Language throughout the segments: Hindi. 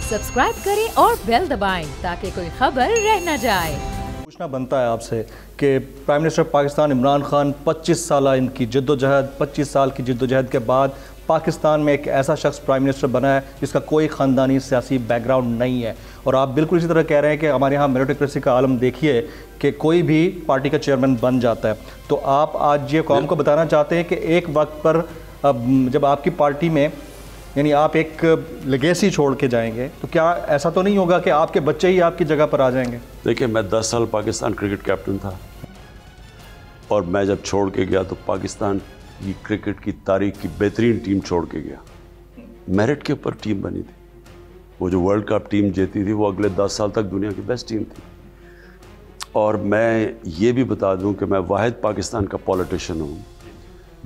सब्सक्राइब करें और बेल दबाएं ताकि कोई खबर रह न जाए। पूछना बनता है आपसे कि प्राइम मिनिस्टर पाकिस्तान इमरान खान 25 साल इनकी जद्दोजहद 25 साल की जद्दोजहद के बाद पाकिस्तान में एक ऐसा शख्स प्राइम मिनिस्टर बना है जिसका कोई ख़ानदानी सियासी बैकग्राउंड नहीं है। और आप बिल्कुल इसी तरह कह रहे हैं कि हमारे यहाँ मेरिटोक्रेसी का आलम देखिए कि कोई भी पार्टी का चेयरमैन बन जाता है। तो आप आज ये कौम को बताना चाहते हैं कि एक वक्त पर जब आपकी पार्टी में यानी आप एक लेगेसी छोड़ के जाएंगे तो क्या ऐसा तो नहीं होगा कि आपके बच्चे ही आपकी जगह पर आ जाएंगे? देखिए, मैं 10 साल पाकिस्तान क्रिकेट कैप्टन था और मैं जब छोड़ के गया तो पाकिस्तान की क्रिकेट की तारीख की बेहतरीन टीम छोड़ के गया। मेरिट के ऊपर टीम बनी थी। वो जो वर्ल्ड कप टीम जीती थी वो अगले 10 साल तक दुनिया की बेस्ट टीम थी। और मैं ये भी बता दूं कि मैं वाहिद पाकिस्तान का पॉलिटिशियन हूँ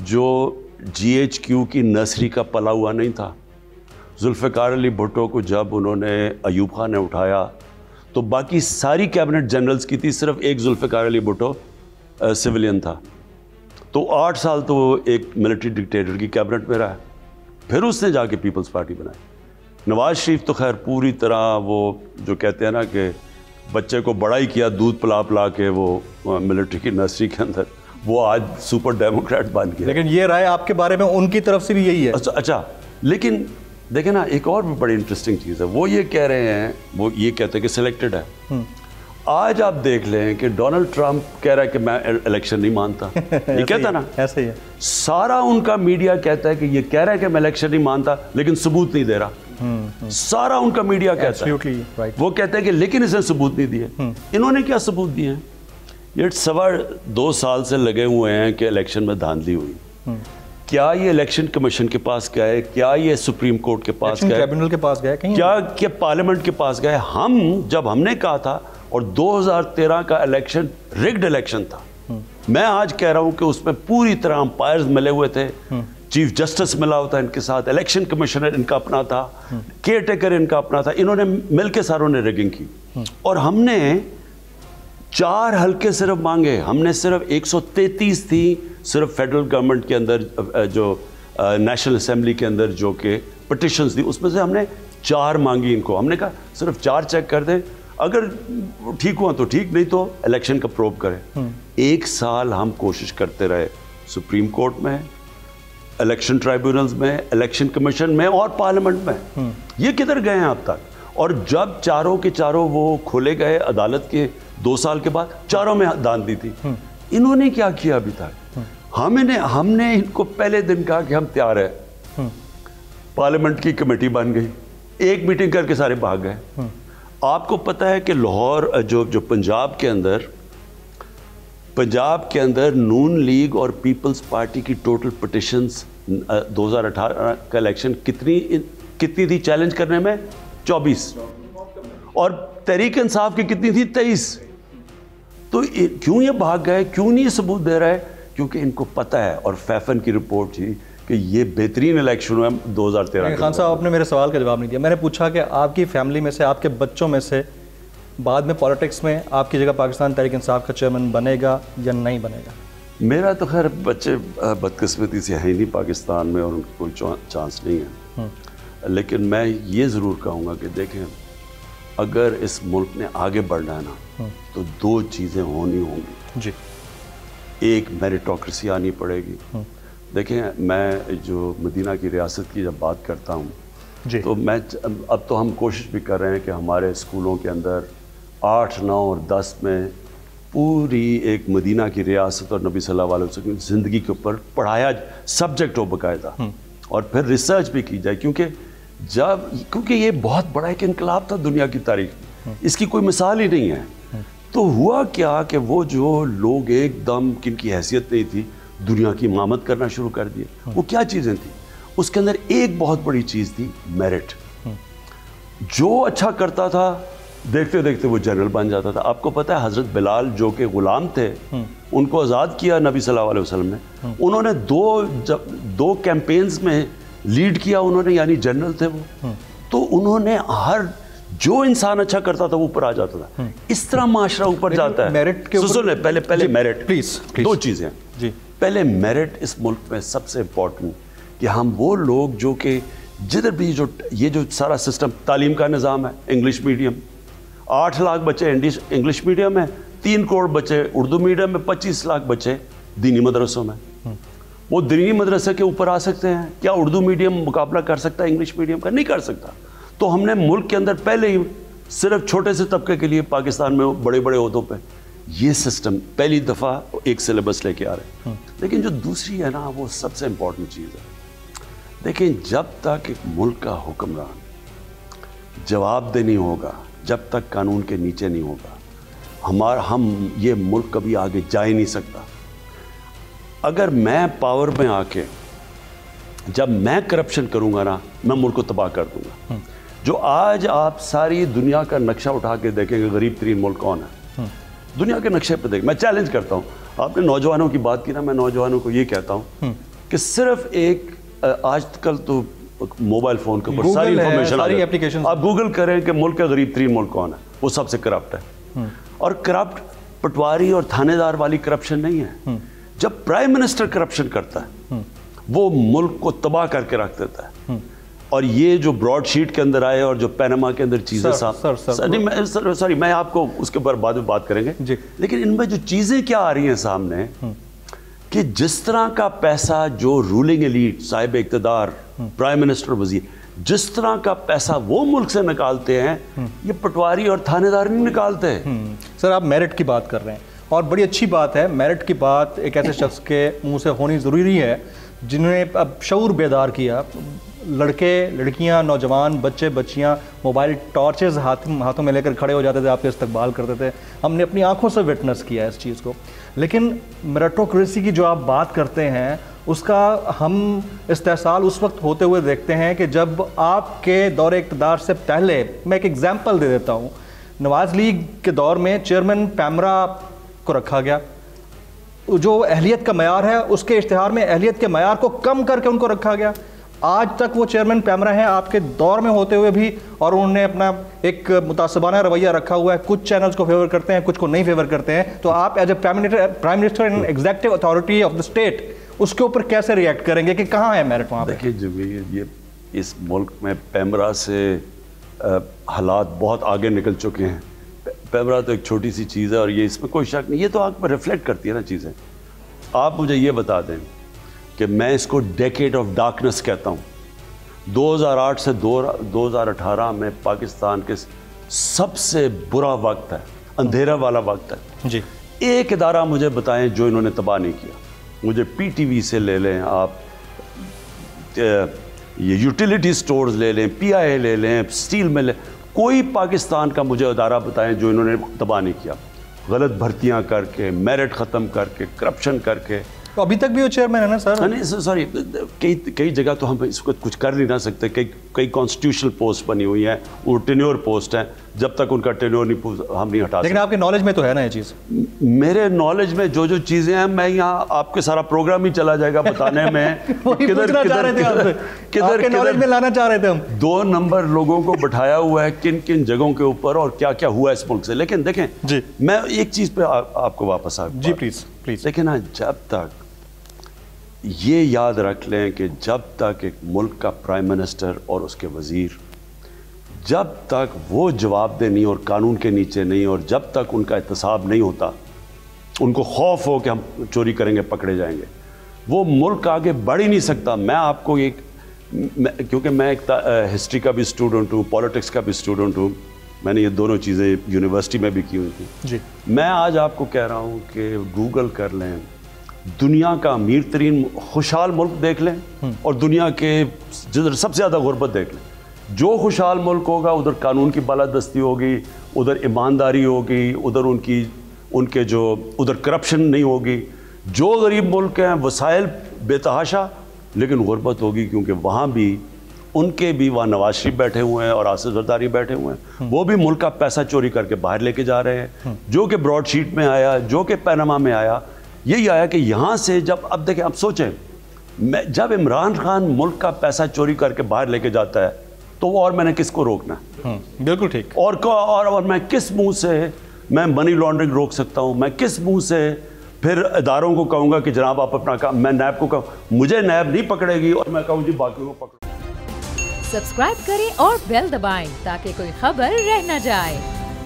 जो GHQ की नर्सरी का पला हुआ नहीं था। जुल्फ़िकार अली भुट्टो को जब उन्होंने अयूब खान ने उठाया तो बाकी सारी कैबिनेट जनरल्स की थी, सिर्फ एक जुल्फ़िकार अली भुट्टो सिविलियन था। तो 8 साल तो वो एक मिलिट्री डिक्टेटर की कैबिनेट में रहा। फिर उसने जाके पीपल्स पार्टी बनाई। नवाज शरीफ तो खैर पूरी तरह वो जो कहते हैं ना कि बच्चे को बड़ा ही किया दूध पिला पिला के, वो मिलिट्री की नर्सरी के अंदर वो आज सुपर डेमोक्रेट बन गया। लेकिन ये राय आपके बारे में उनकी तरफ से भी यही है। अच्छा, लेकिन देखें ना, एक और भी बड़ी इंटरेस्टिंग चीज़ है। वो ये कह रहे हैं, वो ये कहते हैं कि सिलेक्टेड है। आज आप देख लें कि डोनाल्ड ट्रंप कह रहा है कि मैं इलेक्शन नहीं मानता। ये कहता ना, ऐसे ही है। सारा उनका मीडिया कहता है कि ये कह रहा है कि मैं इलेक्शन नहीं मानता लेकिन सबूत नहीं दे रहा। सारा उनका मीडिया कहता है। right. वो कहते हैं कि लेकिन इसने सबूत नहीं दिए। इन्होंने क्या सबूत दिए हैं? ये 2.25 साल से लगे हुए हैं कि इलेक्शन में धांधली हुई। क्या ये इलेक्शन कमीशन के पास गए? क्या ये सुप्रीम कोर्ट के पास गए? ट्रिब्यूनल के पास गए? क्या पार्लियामेंट के पास गए? जब हमने कहा था, और 2013 का इलेक्शन रिग्ड इलेक्शन था। मैं आज कह रहा हूं कि उसमें पूरी तरह अंपायर्स मिले हुए थे, चीफ जस्टिस मिला होता है इनके साथ, इलेक्शन कमिश्नर इनका अपना था, केयर टेकर इनका अपना था। इन्होंने मिलकर सारों ने रिगिंग की और हमने 4 हल्के सिर्फ मांगे। हमने सिर्फ 133 थी सिर्फ फेडरल गवर्नमेंट के अंदर, जो नेशनल असेंबली के अंदर जो के पिटिशंस थी, उसमें से हमने 4 मांगी इनको। हमने कहा सिर्फ 4 चेक कर दें, अगर ठीक हुआ तो ठीक, नहीं तो इलेक्शन का प्रोब करें। 1 साल हम कोशिश करते रहे, सुप्रीम कोर्ट में, इलेक्शन ट्राइब्यूनल्स में, इलेक्शन कमीशन में और पार्लियामेंट में। ये किधर गए हैं अब तक? और जब चारों के चारों वो खोले गए अदालत के 2 साल के बाद, चारों में दान दी थी। इन्होंने क्या किया अभी तक? हमने इनको पहले दिन कहा कि हम तैयार है। पार्लियामेंट की कमेटी बन गई, एक मीटिंग करके सारे भाग गए। आपको पता है कि लाहौर जो पंजाब के अंदर नून लीग और पीपल्स पार्टी की टोटल पिटिशंस 2018 का इलेक्शन कितनी थी चैलेंज करने में? 24। और तहरीक इंसाफ की कितनी थी? 23। तो क्यों ये भाग गए? क्यों नहीं सबूत दे रहे? क्योंकि इनको पता है, और फैफन की रिपोर्ट थी कि ये बेहतरीन इलेक्शन हुआ 2013। खान साहब, आपने मेरे सवाल का जवाब नहीं दिया। मैंने पूछा कि आपकी फैमिली में से, आपके बच्चों में से बाद में पॉलिटिक्स में आपकी जगह पाकिस्तान तहरीक इंसाफ का चेयरमैन बनेगा या नहीं बनेगा? मेरा तो खैर बच्चे बदकिस्मती से है ही नहीं पाकिस्तान में और उनकी कोई चांस नहीं है। लेकिन मैं ये ज़रूर कहूँगा कि देखें, अगर इस मुल्क ने आगे बढ़ना है ना तो 2 चीज़ें होनी होंगी जी। एक, मेरिटोक्रेसी आनी पड़ेगी। देखें, मैं जो मदीना की रियासत की जब बात करता हूँ तो अब तो हम कोशिश भी कर रहे हैं कि हमारे स्कूलों के अंदर 8, 9 और 10 में पूरी एक मदीना की रियासत और नबी सल्लल्लाहु अलैहि वसल्लम की ज़िंदगी के ऊपर पढ़ाया सब्जेक्ट हो बाकायदा, और फिर रिसर्च भी की जाए। क्योंकि ये बहुत बड़ा एक इनकलाब था दुनिया की तारीख में, इसकी कोई मिसाल ही नहीं है। तो हुआ क्या कि वो जो लोग एकदम जिनकी हैसियत नहीं थी, दुनिया की इमामत करना शुरू कर दिए। वो क्या चीज़ें थी? उसके अंदर एक बहुत बड़ी चीज़ थी मेरिट। जो अच्छा करता था, देखते देखते वो जनरल बन जाता था। आपको पता है हज़रत बिलाल जो कि ग़ुलाम थे, उनको आज़ाद किया नबी सल्लल्लाहु अलैहि वसल्लम ने। उन्होंने 2 कैंपेन्स में लीड किया उन्होंने, यानी जनरल थे वो। तो उन्होंने हर जो इंसान अच्छा करता था वो ऊपर आ जाता था। इस तरह माशरा ऊपर जाता है। मेरिट के ऊपर पहले मेरिट, प्लीज 2 चीज़ें जी। पहले मेरिट इस मुल्क में सबसे इम्पोर्टेंट, कि हम वो लोग जो कि जिधर भी ये जो सारा सिस्टम, तालीम का निज़ाम है, इंग्लिश मीडियम, 8 लाख बच्चे इंग्लिश मीडियम में, 3 करोड़ बच्चे उर्दू मीडियम में, 25 लाख बच्चे दीनी मदरसों में। वो दीनी मदरसे के ऊपर आ सकते हैं क्या? उर्दू मीडियम मुकाबला कर सकता है इंग्लिश मीडियम का? नहीं कर सकता। तो हमने मुल्क के अंदर पहले ही सिर्फ छोटे से तबके के लिए पाकिस्तान में बड़े बड़े ओहदों पे ये सिस्टम पहली दफ़ा एक सिलेबस लेके आ रहे हैं। लेकिन जो दूसरी है ना, वो सबसे इम्पोर्टेंट चीज़ है। देखिए, जब तक एक मुल्क का हुक्मरान जवाबदेह नहीं होगा, जब तक कानून के नीचे नहीं होगा, हम ये मुल्क कभी आगे जा ही नहीं सकता। अगर मैं पावर में आके जब मैं करप्शन करूंगा ना, मैं मुल्क को तबाह कर दूंगा। जो आज आप सारी दुनिया का नक्शा उठा के देखेंगे, गरीब तरीन मुल्क कौन है दुनिया के नक्शे पे देख। मैं चैलेंज करता हूँ, आपने नौजवानों की बात की ना, मैं नौजवानों को ये कहता हूँ कि सिर्फ एक आजकल तो मोबाइल फ़ोन के ऊपर सारी इंफॉर्मेशन, सारी एप्लीकेशन, आप गूगल करें कि मुल्क का गरीब तरीन मुल्क कौन है, वो सबसे करप्ट है। और करप्ट पटवारी और थानेदार वाली करप्शन नहीं है। जब प्राइम मिनिस्टर करप्शन करता है, वो मुल्क को तबाह करके रख देता है। और ये जो ब्रॉडशीट के अंदर आए और जो पैनामा के अंदर चीज़ें सॉरी, मैं आपको उसके ऊपर बाद में बात करेंगे जी। लेकिन इनमें जो चीज़ें क्या आ रही हैं सामने, कि जिस तरह का पैसा जो रूलिंग एलीट, साहिब इक़्तिदार, प्राइम मिनिस्टर, वजीर, जिस तरह का पैसा वो मुल्क से निकालते हैं, ये पटवारी और थानेदार नहीं निकालते। सर, आप मेरिट की बात कर रहे हैं और बड़ी अच्छी बात है। मेरिट की बात एक ऐसे शख्स के मुंह से होनी ज़रूरी है जिन्होंने अब शऊर बेदार किया। लड़के, लड़कियां, नौजवान, बच्चे, बच्चियां मोबाइल टॉर्चेस हाथों में लेकर खड़े हो जाते थे, आपके इस्तकबाल करते थे। हमने अपनी आंखों से विटनेस किया इस चीज़ को। लेकिन मेरिटोक्रेसी की जो आप बात करते हैं, उसका हम इस्तेहसाल उस वक्त होते हुए देखते हैं कि जब आपके दौरे इक़्तिदार से पहले, मैं एक एग्जाम्पल दे देता हूँ, नवाज़ लीग के दौर में चेयरमैन पैमरा को रखा गया। जो अहलियत का मयार है, उसके इश्तिहार में अहलियत के मयार को कम करके उनको रखा गया। आज तक वो चेयरमैन पैमरा हैं, आपके दौर में होते हुए भी, और उन्होंने अपना एक मुतासबाना रवैया रखा हुआ है। कुछ चैनल्स को फेवर करते हैं, कुछ को नहीं फेवर करते हैं। तो आप as a prime minister and executive authority of the state, उसके ऊपर कैसे रिएक्ट करेंगे कि कहाँ है मेरिट वहाँ पे? देखिए जब ये इस मुल्क में पैमरा से हालात बहुत आगे निकल चुके हैं। पैमरा तो एक छोटी सी चीज़ है और ये इसमें कोई शक नहीं, ये तो आग पर रिफ्लेक्ट करती है ना चीज़ें। आप मुझे ये बता दें कि मैं इसको डेकेड ऑफ डार्कनेस कहता हूँ। 2008 से 2018 में पाकिस्तान के सबसे बुरा वक्त है, अंधेरा वाला वक्त है जी। एक इदारा मुझे बताएं जो इन्होंने तबाह नहीं किया। मुझे PTV से ले लें आप, ये यूटिलिटी स्टोर्स ले लें, PIA ले लें, स्टील में ले, कोई पाकिस्तान का मुझे इदारा बताएं जो इन्होंने तबाह नहीं किया। गलत भर्तियां करके, मेरिट ख़त्म करके, करप्शन करके। तो अभी तक भी वो चेयरमैन है ना सर? नहीं सॉरी, कई जगह तो हम इसको कुछ कर नहीं ना सकते। कई कॉन्स्टिट्यूशनल पोस्ट बनी हुई हैं, वो टेन्योर पोस्ट हैं, जब तक उनका टेन्योर नहीं हम नहीं हटा सकते। लेकिन आपके नॉलेज में तो है ना ये चीज़? मेरे नॉलेज में जो जो चीज़ें हैं, मैं यहाँ आपके सारा प्रोग्राम ही चला जाएगा बताने में किधर नॉलेज में लाना चाह रहे थे हम। 2 नंबर लोगों को बैठाया हुआ है किन किन जगहों के ऊपर और क्या क्या हुआ इस मुल्क से। लेकिन देखें जी, मैं एक चीज़ पे आपको वापस आ जी प्लीज़ प्लीज़। लेकिन ना, जब तक ये याद रख लें कि जब तक एक मुल्क का प्राइम मिनिस्टर और उसके वज़ीर, जब तक वो जवाबदेह नहीं और कानून के नीचे नहीं, और जब तक उनका एहतसाब नहीं होता, उनको खौफ हो कि हम चोरी करेंगे पकड़े जाएंगे, वो मुल्क आगे बढ़ ही नहीं सकता। मैं आपको क्योंकि मैं एक हिस्ट्री का भी स्टूडेंट हूँ, पॉलिटिक्स का भी स्टूडेंट हूँ, मैंने ये दोनों चीज़ें यूनिवर्सिटी में भी की हुई थी जी। मैं आज आपको कह रहा हूँ कि गूगल कर लें, दुनिया का अमीर तरीन खुशहाल मुल्क देख लें और दुनिया के जिधर सबसे ज़्यादा गुर्बत देख लें। जो खुशहाल मुल्क होगा उधर कानून की बालादस्ती होगी, उधर ईमानदारी होगी, उधर करप्शन नहीं होगी। जो गरीब मुल्क हैं वसाइल बेतहाशा, लेकिन गुर्बत होगी, क्योंकि वहाँ भी वहाँ नवाज शरीफ बैठे हुए हैं और आसिफ जरदारी बैठे हुए हैं। वो भी मुल्क का पैसा चोरी करके बाहर लेके जा रहे हैं। जो कि ब्रॉडशीट में आया, जो कि पैनामा में आया, यही आया कि यहाँ से अब देखें, आप सोचें, जब इमरान खान मुल्क का पैसा चोरी करके बाहर लेके जाता है तो और मैंने किसको रोकना? बिल्कुल ठीक। और मैं किस मुंह से मैं मनी लॉन्ड्रिंग रोक सकता हूँ? मैं किस मुंह से फिर इदारों को कहूँगा कि जनाब आप अपना काम, मैं नैब को कहूँ मुझे नैब नहीं पकड़ेगी और मैं कहूँ जी बाकी को पकड़ो। सब्सक्राइब करें और बेल दबाएं ताकि कोई खबर रह न जाए।